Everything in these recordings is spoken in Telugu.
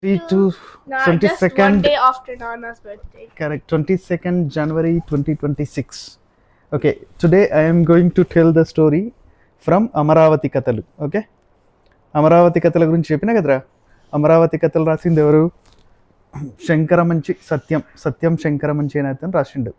to Just 22nd. one day after Nana's birthday. Correct, 22nd January 2026. Okay, today I am going to tell the story from Amaravati కథలు. ఓకే, అమరావతి కథల గురించి చెప్పిన కదరా. అమరావతి కథలు రాసింది ఎవరు? శంకరమంచి సత్యం శంకరమంచి అనే అతను రాసిండు.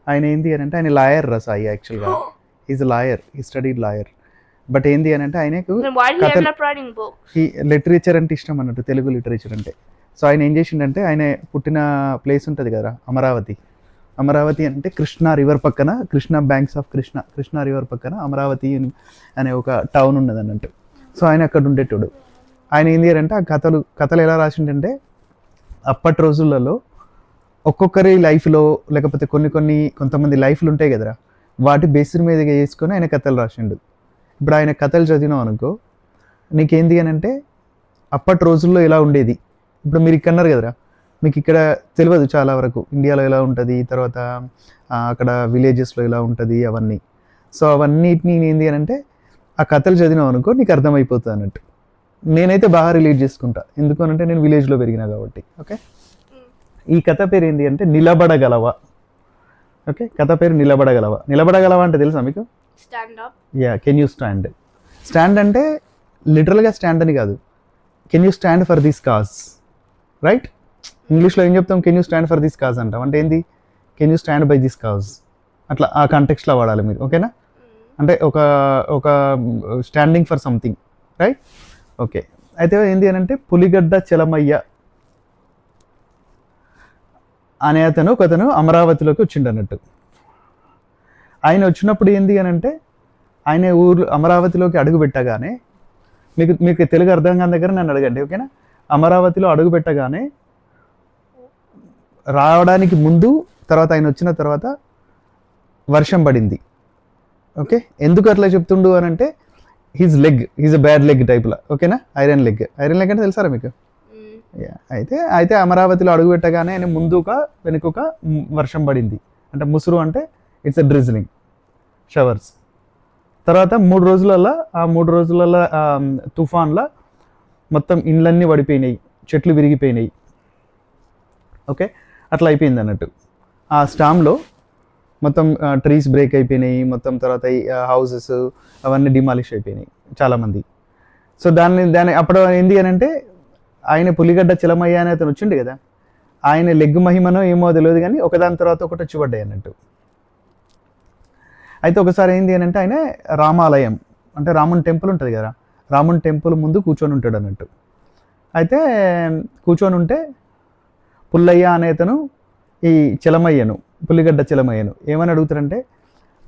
ఆయన ఏంది అని అంటే ఆయన లాయర్ రా సాయి. యాక్చువల్గా ఈజ్ లాయర్, ఈ స్టడీడ్ లాయర్. బట్ ఏంది అని అంటే ఆయనకు Then why did he end up writing books? ఈ లిటరేచర్ అంటే ఇష్టం అన్నట్టు, తెలుగు లిటరేచర్ అంటే. సో ఆయన ఏం చేసిండంటే, ఆయన పుట్టిన ప్లేస్ ఉంటుంది కదా అమరావతి. అమరావతి అంటే కృష్ణా రివర్ పక్కన, Krishna banks of Krishna river పక్కన అమరావతి అనే ఒక టౌన్ ఉన్నది అన్నట్టు. సో ఆయన అక్కడ ఉండేటోడు. ఆయన ఏంది అంటే ఆ కథలు ఎలా రాసిండంటే, అప్పటి రోజులలో ఒక్కొక్కరి లైఫ్లో లేకపోతే కొంతమంది లైఫ్లు ఉంటాయి కదరా, వాటి బేసిస్ మీదగా వేసుకొని ఆయన కథలు రాసిండు. ఇప్పుడు ఆయన కథలు చదివినావు అనుకో, నీకేంది అని అంటే అప్పటి రోజుల్లో ఎలా ఉండేది. ఇప్పుడు మీరు ఇక్కడ అన్నారు కదరా, మీకు ఇక్కడ తెలియదు చాలా వరకు ఇండియాలో ఎలా ఉంటుంది, తర్వాత అక్కడ విలేజెస్లో ఎలా ఉంటుంది అవన్నీ. సో అవన్నిటిని ఏంది అని అంటే ఆ కథలు చదివినావు అనుకో నీకు అర్థమైపోతుంది అన్నట్టు. నేనైతే బాగా రిలేట్ చేసుకుంటా, ఎందుకు అంటే నేను విలేజ్లో పెరిగినా కాబట్టి. ఓకే, ఈ కథ పేరు ఏంటి అంటే నిలబడగలవా. ఓకే, కథ పేరు నిలబడగలవా. నిలబడగలవా అంటే తెలుసా మీకు? Stand up. Yeah, can you stand. Stand అంటే లిటరల్గా స్టాండ్ అని కాదు, can you stand for this cause, right? ఇంగ్లీష్లో ఏం చెప్తాం? Can you stand for this cause అంటాం. అంటే ఏంది? Can you stand by this cause, అట్లా ఆ కాంటెక్స్ట్లో వాడాలి మీరు. ఓకేనా? అంటే ఒక standing for something, right? Okay, అయితే ఏంది అని అంటే పులిగడ్డ చలమయ్య అనే ఒకతను అమరావతిలోకి వచ్చిండు అన్నట్టు. ఆయన వచ్చినప్పుడు ఏంది అని అంటే ఆయన అమరావతిలోకి అడుగు పెట్టగానే, మీకు తెలుగు అర్థం కాని దగ్గర నన్ను అడగండి, ఓకేనా? అమరావతిలో అడుగు పెట్టగానే రావడానికి ముందు తర్వాత ఆయన వచ్చిన తర్వాత వర్షం పడింది. ఓకే, ఎందుకు అట్లా చెప్తుండు అని అంటే హీజ్ అ బ్యాడ్ లెగ్ టైప్లా. ఓకేనా? ఐరన్ లెగ్ అంటే తెలుసారా మీకు? అయితే అమరావతిలో అడుగు పెట్టగానే ఆయన వెనుక వర్షం పడింది. అంటే ముసురు అంటే ఇట్స్ ఎ డ్రిజ్లింగ్ షవర్స్. తర్వాత 3 రోజులలో తుఫాన్లో మొత్తం ఇండ్లన్నీ పడిపోయినాయి, చెట్లు విరిగిపోయినాయి. ఓకే, అట్లా అయిపోయింది అన్నట్టు. ఆ స్టామ్లో మొత్తం ట్రీస్ బ్రేక్ అయిపోయినాయి, మొత్తం తర్వాత హౌసెస్ అవన్నీ డిమాలిష్ అయిపోయినాయి చాలామంది. సో దాన్ని అప్పుడు ఏంది అని అంటే ఆయన పులిగడ్డ చిలమయ్య అనే అతను వచ్చిండు కదా, ఆయన లెగ్ మహిమనో ఏమో తెలియదు కానీ ఒకదాని తర్వాత ఒకటి వచ్చి పడ్డాయి అన్నట్టు. అయితే ఒకసారి ఏంది అని అంటే ఆయన రామాలయం అంటే రాముని టెంపుల్ ఉంటుంది కదా, రాముని టెంపుల్ ముందు కూర్చొని ఉంటాడు అన్నట్టు. అయితే కూర్చొని ఉంటే పుల్లయ్య అనే అతను ఈ పులిగడ్డ చిలమయ్యను ఏమని అడుగుతారంటే,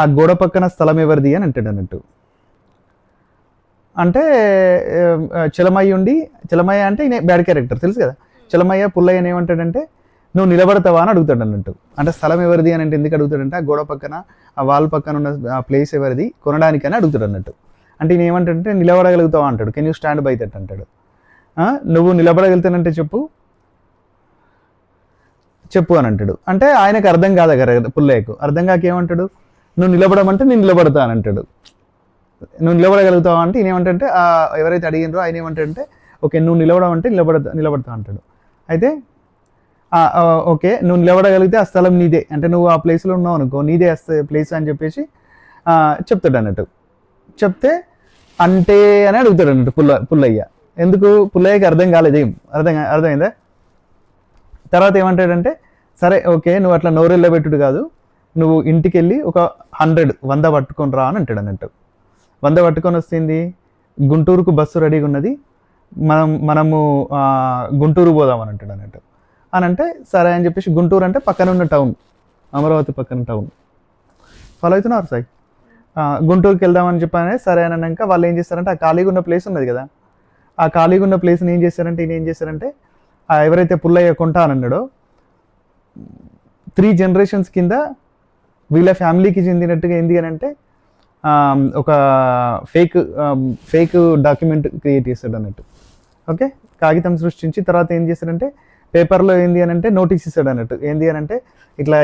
ఆ గోడ పక్కన స్థలం ఎవరిది అని అంటాడు అన్నట్టు. అంటే చిలమయ్య అంటే ఈయన బ్యాడ్ క్యారెక్టర్ తెలుసు కదా. చిలమయ్య పుల్లయ్యని ఏమంటాడంటే నువ్వు నిలబడతావా అని అడుగుతాడు అన్నట్టు. అంటే స్థలం ఎవరిది అని అంటే ఎందుకు అడుగుతాడంటే ఆ గోడ పక్కన ఆ వాల్ పక్కన ఉన్న ఆ ప్లేస్ ఎవరిది కొనడానికి అని అడుగుతాడు అన్నట్టు. అంటే ఈయన ఏమంటాడంటే నిలబడగలుగుతావా అంటాడు, can you stand by that అంటాడు. నువ్వు నిలబడగలుగుతానంటే చెప్పు అని అంటాడు. అంటే ఆయనకు అర్థం కాదు కదా పుల్లయ్యకు. అర్థం కాక ఏమంటాడు, నువ్వు నిలబడమంటే నేను నిలబడతా అని అంటాడు. నువ్వు నిలబడగలుగుతావా అంటే ఈయన ఏమంటే ఎవరైతే అడిగినరో ఆయన ఏమంటాడంటే ఓకే నువ్వు నిలబడమంటే నిలబడతా అంటాడు. అయితే ఓకే నువ్వు నిలబడగలిగితే ఆ స్థలం నీదే, అంటే నువ్వు ఆ ప్లేస్లో ఉన్నావు అనుకో నీదే ప్లేస్ అని చెప్పేసి చెప్తాడు అన్నట్టు. చెప్తే అంటే అని అడుగుతాడు అన్నట్టు పుల్లయ్య. ఎందుకు? పుల్లయ్యకి అర్థం కాలేదేం, అర్థమైందా? తర్వాత ఏమంటాడంటే సరే ఓకే నువ్వు అట్లా నోరెళ్ళబెట్టుడు కాదు, నువ్వు ఇంటికి వెళ్ళి ఒక 100 పట్టుకొని రా అని అంటాడు అన్నట్టు. 100 పట్టుకొని వస్తుంది, గుంటూరుకు బస్సు రెడీగా ఉన్నది, మనము గుంటూరు పోదామని అంటాడు అన్నట్టు. అని అంటే సరే అని చెప్పేసి, గుంటూరు అంటే పక్కన ఉన్న టౌన్, అమరావతి పక్కన టౌన్. ఫాలో అవుతున్నారు సాయి? గుంటూరుకి వెళ్దామని చెప్పానే సరే అని అన్నాక వాళ్ళు ఏం చేస్తారంటే ఆ ఖాళీగా ఉన్న ప్లేస్ ఉన్నది కదా, ఆ ఖాళీగా ఉన్న ప్లేస్ని ఏం చేస్తారంటే ఎవరైతే పుల్లయ్య కొంటా అని అన్నాడో 3 generations కింద వీళ్ళ ఫ్యామిలీకి చెందినట్టుగా ఏంది అని అంటే ఒక ఫేక్ డాక్యుమెంట్ క్రియేట్ చేస్తాడు అన్నట్టు. ఓకే, కాగితం సృష్టించి తర్వాత ఏం చేస్తాడంటే పేపర్లో ఏంది అని అంటే నోటీస్ ఇస్తాడు అన్నట్టు. ఏంది అని అంటే ఇట్లా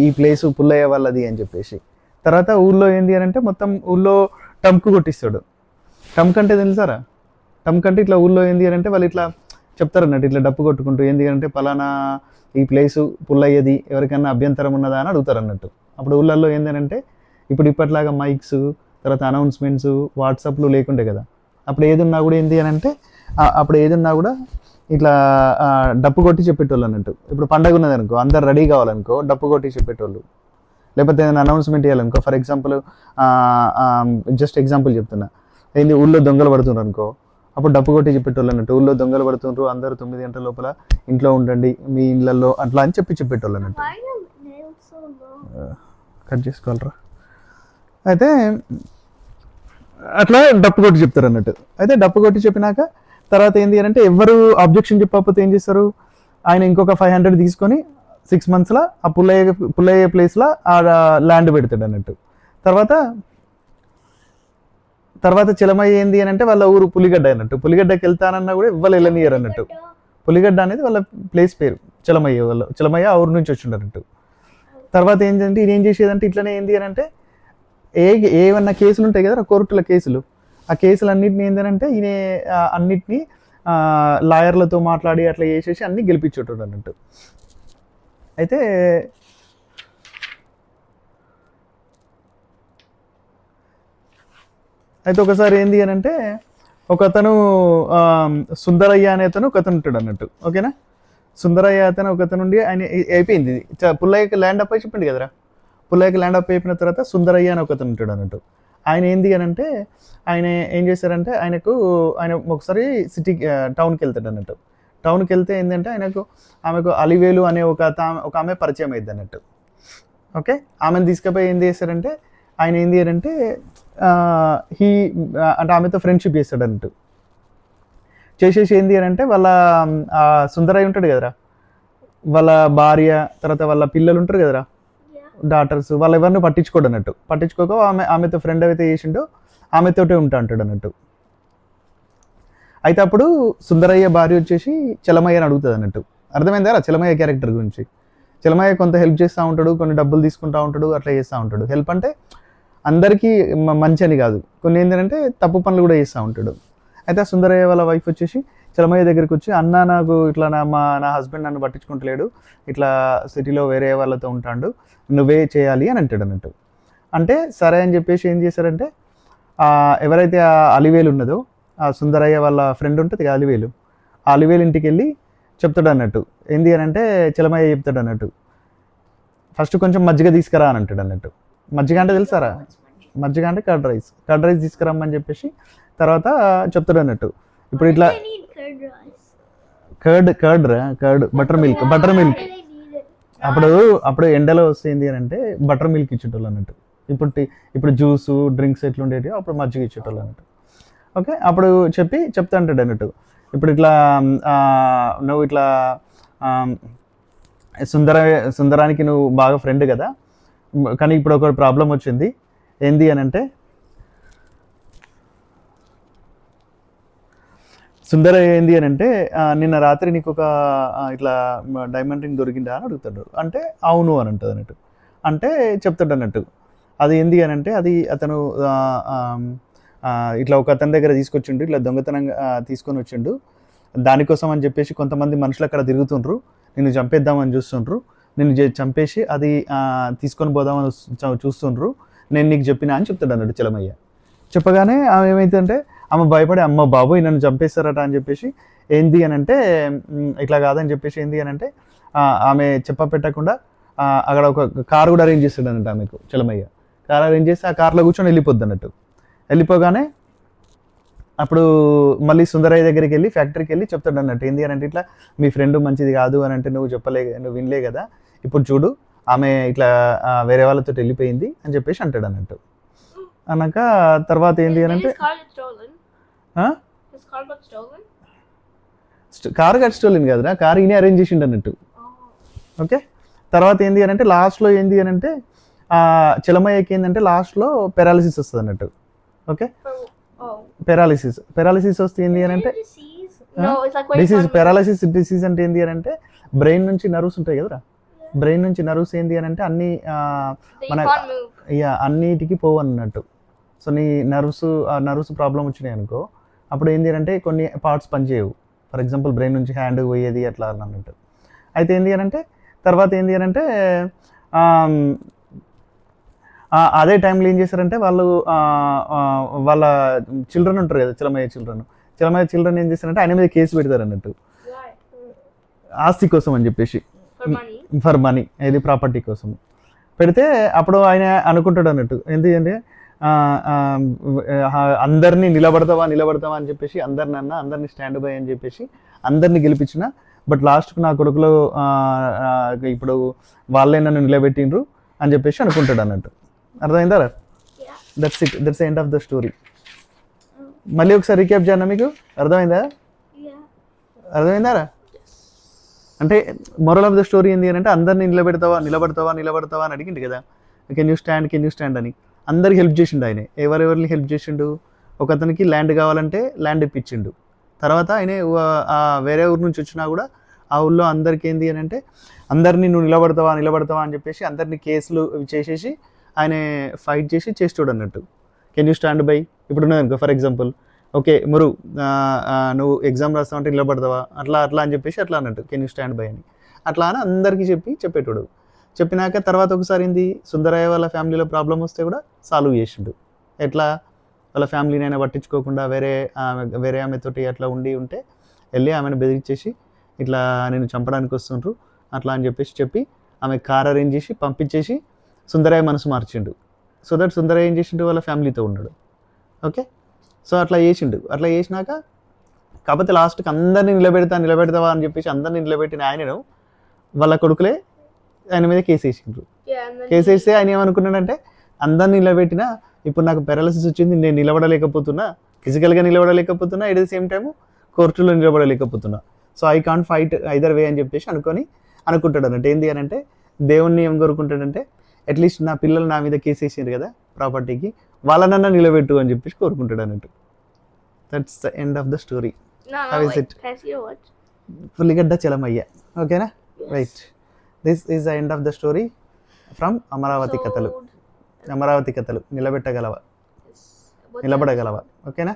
ఈ ప్లేసు పుల్లయ్య వాళ్ళది అని చెప్పేసి. తర్వాత ఊళ్ళో ఏంది అని అంటే మొత్తం ఊళ్ళో టంక్ కొట్టిస్తాడు. టంక్ అంటే తెలుసారా? టంక్ అంటే ఇట్లా ఊళ్ళో ఏంది అని అంటే వాళ్ళు ఇట్లా చెప్తారు అన్నట్టు ఇట్లా డప్పు కొట్టుకుంటూ ఏంది అంటే పలానా ఈ ప్లేసు పుల్లయ్యేది ఎవరికైనా అభ్యంతరం ఉన్నదా అని అడుగుతారు అన్నట్టు. అప్పుడు ఊళ్ళల్లో ఏంటంటే ఇప్పుడు ఇప్పట్లాగా మైక్స్ తర్వాత అనౌన్స్మెంట్స్ వాట్సాప్లు లేకుండే కదా. అప్పుడు ఏది ఉన్నా కూడా ఏంది అని అంటే అప్పుడు ఏది ఉన్నా కూడా ఇట్లా డప్పు కొట్టి చెప్పేటోళ్ళు అన్నట్టు. ఇప్పుడు పండగ ఉన్నది అనుకో అందరు రెడీ కావాలనుకో డప్పు కొట్టి చెప్పేటోళ్ళు. లేకపోతే ఏదైనా అనౌన్స్మెంట్ చేయాలనుకో ఫర్ ఎగ్జాంపుల్ జస్ట్ ఎగ్జాంపుల్ చెప్తున్నా, ఏంది ఊళ్ళో దొంగలు పడుతున్నారు అనుకో అప్పుడు డప్పు కొట్టి చెప్పేటోళ్ళు అన్నట్టు. ఊళ్ళో దొంగలు పడుతుండ్రు అందరూ 9 గంటల లోపల ఇంట్లో ఉండండి మీ ఇళ్ళల్లో అట్లా అని చెప్పేటోళ్ళు అన్నట్టు. Why are the nails so long? Cut చేసుకోవాలరా. అయితే అట్లా డప్పు కొట్టి చెప్తారు అన్నట్టు. అయితే డప్పు కొట్టి చెప్పినాక తర్వాత ఏంటి అంటే ఎవరు అబ్జెక్షన్ చెప్పకపోతే ఏం చేస్తారు, ఆయన ఇంకొక 500 తీసుకొని 6 monthsలో ఆ పుల్లయ్యే ప్లేస్లో ఆ ల్యాండ్ పెడతాడు అన్నట్టు. తర్వాత చలమయ్య ఏంది అని అంటే వాళ్ళ ఊరు పులిగడ్డ అన్నట్టు. పులిగడ్డకి వెళ్తానన్నా కూడా ఇవ్వాలి వెళ్ళనియరు అన్నట్టు. పులిగడ్డ అనేది వాళ్ళ ప్లేస్ పేరు. చలమయ్య ఆ ఊరు నుంచి వచ్చిండన్నట్టు. తర్వాత ఏంటంటే ఈయన ఏం చేసేదంటే ఇట్లనే ఏంది అని అంటే ఏమన్నా కేసులు ఉంటాయి కదా కోర్టుల కేసులు, ఆ కేసులు అన్నింటినీ ఏంటంటే ఈయన అన్నిటినీ లాయర్లతో మాట్లాడి అట్లా చేసేసి అన్నీ గెలిపించేటోడు అన్నట్టు. అయితే ఒకసారి ఏంది అని అంటే ఒక అతను సుందరయ్య అనే అతను ఒక అతను ఉంటాడు అన్నట్టు. ఓకేనా, సుందరయ్య అతను ఒక అతను ఉండి ఆయన అయిపోయింది పుల్లయ్యకి ల్యాండ్ అప్ అయి చెప్పింది కదరా. పుల్లయ్యకి ల్యాండ్ అప్ అయిపోయిన తర్వాత సుందరయ్య అని ఒక అతను ఉంటాడు అన్నట్టు. ఆయన ఏంది అని అంటే ఆయన ఏం చేశారంటే ఆయన ఒకసారి టౌన్కి వెళ్తాడు అన్నట్టు. టౌన్కి వెళ్తే ఏంటంటే ఆమెకు అలివేలు అనే ఒక ఆమె పరిచయం అయింది అన్నట్టు. ఓకే, ఆమెను తీసుకుపోయి ఏం చేశారంటే ఆయన ఏంది అని అంటే అంటే ఆమెతో ఫ్రెండ్షిప్ చేస్తాడు అన్నట్టు. చేసేసి ఏంది అని అంటే వాళ్ళ సుందరయ్య ఉంటాడు కదరా, వాళ్ళ భార్య తర్వాత వాళ్ళ పిల్లలు ఉంటారు కదరా డాటర్స్, వాళ్ళు ఎవరిని పట్టించుకోడు అన్నట్టు. పట్టించుకోక ఆమెతో ఫ్రెండ్ అయితే చేసిండో ఆమెతోటే ఉంటా అంటాడు అన్నట్టు. అయితే అప్పుడు సుందరయ్య భార్య వచ్చేసి చలమయ్య అని అడుగుతుంది అన్నట్టు. అర్థమైందా చలమయ్య క్యారెక్టర్ గురించి? చలమయ్య కొంత హెల్ప్ చేస్తూ ఉంటాడు, కొన్ని డబ్బులు తీసుకుంటూ ఉంటాడు, అట్లా చేస్తూ ఉంటాడు. హెల్ప్ అంటే అందరికీ మంచి అని కాదు, కొన్ని ఏంటంటే తప్పు పనులు కూడా చేస్తూ ఉంటాడు. అయితే ఆ సుందరయ్య వాళ్ళ వైఫ్ వచ్చేసి చలమయ్య దగ్గరికి వచ్చి అన్న నాకు ఇట్లా నా హస్బెండ్ నన్ను పట్టించుకుంటలేడు, ఇట్లా సిటీలో వేరే వాళ్ళతో ఉంటాడు, నువ్వే చేయాలి అని అంటాడు అన్నట్టు. అంటే సరే అని చెప్పేసి ఏం చేశారంటే ఎవరైతే ఆ అలివేలు ఉన్నదో ఆ సుందరయ్య వాళ్ళ ఫ్రెండ్ ఉంటుంది అలివేలు, ఆ అలివేలు ఇంటికి వెళ్ళి చెప్తాడు అన్నట్టు. ఏంది అని అంటే చలమయ్య చెప్తాడు అన్నట్టు, ఫస్ట్ కొంచెం మజ్జిగ తీసుకురా అని అంటాడు అన్నట్టు. మజ్జిగ అంటే తెలుసారా? మజ్జిగ అంటే కర్డ్ రైస్ తీసుకురమ్మని చెప్పేసి తర్వాత చెప్తాడు అన్నట్టు. ఇప్పుడు ఇట్లా కర్డ్ బటర్ మిల్క్ అప్పుడు ఎండలో వస్తుంది అని అంటే బటర్ మిల్క్ ఇచ్చేటోళ్ళు అన్నట్టు. ఇప్పుడు జ్యూసు డ్రింక్స్ ఎట్లుండేవి అప్పుడు మజ్జిగ ఇచ్చేటోళ్ళు అన్నట్టు. ఓకే, అప్పుడు చెప్తా అంటాడు అన్నట్టు. ఇప్పుడు ఇట్లా నువ్వు ఇట్లా సుందరానికి నువ్వు బాగా ఫ్రెండ్ కదా, కానీ ఇప్పుడు ఒక ప్రాబ్లం వచ్చింది. ఏంది అని అంటే సుందరయ్య ఏంది అని అంటే నిన్న రాత్రి నీకు ఒక ఇట్లా డైమండ్ రింగ్ దొరికిందా అని అడుగుతాడు. అంటే అవును అని అంటుంది అన్నట్టు. అంటే చెప్తాడు అన్నట్టు. అది ఏంది అని అంటే అది అతను ఇట్లా ఒక అతని దగ్గర తీసుకొచ్చిండు, ఇట్లా దొంగతనంగా తీసుకొని వచ్చిండు, దానికోసం అని చెప్పేసి కొంతమంది మనుషులు అక్కడ తిరుగుతుండ్రు, నిన్ను చంపేద్దామని చూస్తుండ్రు, నిన్ను చంపేసి అది తీసుకొని పోదామని చూస్తుండ్రు, నేను నీకు చెప్పినా అని చెప్తాడు అన్నట్టు చలమయ్య. చెప్పగానే ఆమె ఏమైతుందంటే ఆమె భయపడి అమ్మ బాబోయ్ నన్ను చంపేస్తారట అని చెప్పేసి ఏంది అని అంటే ఇట్లా కాదని చెప్పేసి ఏంది అని అంటే ఆమె పెట్టకుండా అక్కడ ఒక కారు కూడా అరేంజ్ చేస్తాడు అన్నట్టు ఆమెకు చలమయ్య. కారు అరేంజ్ చేసి ఆ కార్లో కూర్చొని వెళ్ళిపోద్ది అన్నట్టు. వెళ్ళిపోగానే అప్పుడు మళ్ళీ సుందరయ్య దగ్గరికి వెళ్ళి ఫ్యాక్టరీకి వెళ్ళి చెప్తాడు అన్నట్టు. ఏంది అని అంటే ఇట్లా మీ ఫ్రెండ్ మంచిది కాదు అని అంటే నువ్వు వినలే కదా, ఇప్పుడు చూడు ఆమె ఇట్లా వేరే వాళ్ళతో వెళ్ళిపోయింది అని చెప్పేసి అంటాడు అన్నట్టు. అన్నాక తర్వాత ఏంటి అని అంటే కారు కట్ స్టోలింది కదరా, కారు ఈయన అరేంజ్ చేసిండు అన్నట్టు. ఓకే, తర్వాత ఏంది అని అంటే లాస్ట్లో ఏంది అని అంటే చలమయ్యకి ఏంటంటే లాస్ట్లో పెరాలిసిస్ వస్తుంది అన్నట్టు. ఓకే, పెరాలిసిస్ వస్తే ఏంది అని అంటే డిసీజ్ పెరాలిసిస్ డిసీజ్ అంటే ఏంది అని అంటే బ్రెయిన్ నుంచి నర్వ్స్ ఉంటాయి కదరా, బ్రెయిన్ నుంచి నర్వ్స్ ఏంది అని అంటే అన్ని మన అన్నిటికీ పోవు అన్నట్టు. సో నీ నర్వ్స్ ప్రాబ్లం వచ్చినాయి అనుకో అప్పుడు ఏంది అంటే కొన్ని పార్ట్స్ పనిచేయవు. ఫర్ ఎగ్జాంపుల్ బ్రెయిన్ నుంచి హ్యాండ్ పోయేది అట్లా అన్నట్టు. అయితే ఏంది అని అంటే తర్వాత ఏంది అని అంటే అదే టైంలో ఏం చేశారంటే వాళ్ళు వాళ్ళ చిల్డ్రన్ ఉంటారు కదా, చిలమయ్య చిల్డ్రన్ ఏం చేస్తారంటే ఆయన మీద కేసు పెడతారు అన్నట్టు, Why? ఆస్తి కోసం అని చెప్పేసి, For money. ఫర్ మనీ, ఇది ప్రాపర్టీ కోసం పెడితే అప్పుడు ఆయన అనుకుంటాడు అన్నట్టు ఏంటి అంటే అందరినీ నిలబడతావా అని చెప్పేసి అందరినీ స్టాండ్ బై అని చెప్పేసి అందరినీ గెలిపించిన, బట్ లాస్ట్కు నా కొడుకులో ఇప్పుడు వాళ్ళే నన్ను నిలబెట్టిండ్రు అని చెప్పేసి అనుకుంటాడు అన్నట్టు. అర్థమైందా? Yeah. That's end of the story. మళ్ళీ ఒకసారి రీక్యాప్ చేయనా, మీకు అర్థమైందా? Yeah. అర్థమైందా? అంటే మొరల్ ఆఫ్ ద స్టోరీ ఏంటి అని అంటే అందరినీ నిలబెడతావా అని అడిగిండు కదా, కెన్ యూ స్టాండ్ అని అందరికి హెల్ప్ చేసిండు ఆయన. ఎవరెవరిని హెల్ప్ చేసిండు? ఒక అతనికి ల్యాండ్ కావాలంటే ల్యాండ్ ఇప్పించిండు. తర్వాత ఆయన వేరే ఊరు నుంచి వచ్చినా కూడా ఆ ఊళ్ళో అందరికి ఏంది అని అంటే అందరినీ నువ్వు నిలబడతావా అని చెప్పేసి అందరినీ కేసులు చేసేసి ఆయన ఫైట్ చేస్తాడు అన్నట్టు. కెన్ యూ స్టాండ్ బై ఇప్పుడు ఉన్నది అనుకో, ఫర్ ఎగ్జాంపుల్ ఓకే మురు నువ్వు ఎగ్జామ్ రాస్తావంటే నిలబడతావా అట్లా అని చెప్పేసి అట్లా అన్నట్టు, కెన్ యూ స్టాండ్ బై అని అట్లా అని అందరికీ చెప్పేటోడు. చెప్పినాక తర్వాత ఒకసారి ఏంది సుందరయ్య వాళ్ళ ఫ్యామిలీలో ప్రాబ్లం వస్తే కూడా సాల్వ్ చేసిండు. ఎట్లా? వాళ్ళ ఫ్యామిలీని అయినా పట్టించుకోకుండా వేరే ఆమెతోటి అట్లా ఉంటే వెళ్ళి ఆమెను బెదిరించేసి ఇట్లా నేను చంపడానికి వస్తుండ్రు అట్లా అని చెప్పి ఆమె కార్ అరేంజ్ చేసి పంపించేసి సుందరయ్య మనసు మార్చిండు. సో దట్ సుందరయ్య ఏం చేసిండు, వాళ్ళ ఫ్యామిలీతో ఉన్నాడు. ఓకే, సో అట్లా చేసినాక కాకపోతే లాస్ట్కి అందరినీ నిలబెడతావా అని చెప్పేసి అందరినీ నిలబెట్టిన ఆయనను వాళ్ళ కొడుకులే ఆయన మీద కేసు వేసిండ్రు. Yeah. And then కేసు వేస్తే ఆయన ఏమనుకున్నాడంటే అందరినీ నిలబెట్టినా ఇప్పుడు నాకు పెరాలసిస్ వచ్చింది, నేను నిలబడలేకపోతున్నా, ఫిజికల్గా నిలబడలేకపోతున్నా, ఎట్ ద సేమ్ టైము కోర్టులో నిలబడలేకపోతున్నా, so I can't fight either way అని చెప్పేసి అనుకుంటాడు అన్నట్టు. ఏంది అని అంటే దేవుణ్ణి ఏం కోరుకుంటాడంటే అట్లీస్ట్ నా పిల్లలు నా మీద కేసు వేసారు కదా ప్రాపర్టీకి, వాళ్ళనన్నా నిలబెట్టు అని చెప్పేసి కోరుకుంటాడు అన్నట్టు. That's the end of the story. No, How is wait. it? Can I see your watch? Pulligadda Chalamayya. ఓకేనా? Yes. Right, this is the end of the story from Amaravati Kathalu. Episode- Amaravati కథలు నిలబెట్టగలవా, Yes. What's the నిలబడగలవా? ఓకేనా?